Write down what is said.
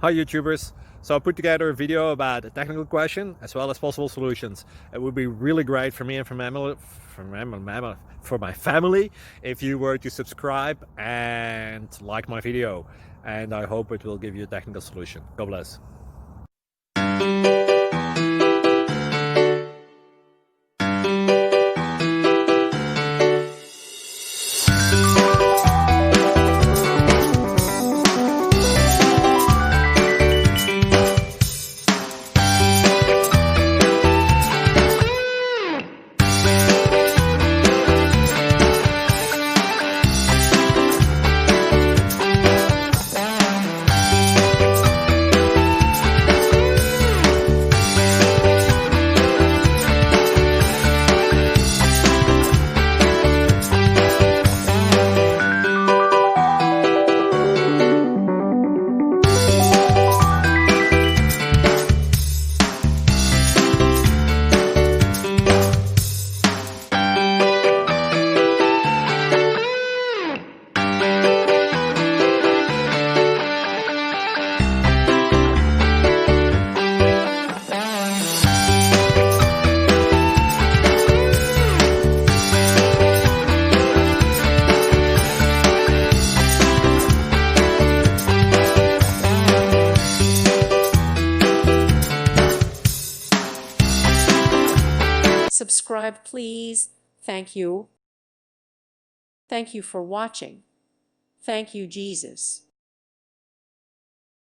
Hi YouTubers! So I put together a video about a technical question as well as possible solutions. It would be really great for me and for my family if you were to subscribe and like my video, and I hope it will give you a technical solution. God bless. Subscribe, please. Thank you. Thank you for watching. Thank you, Jesus.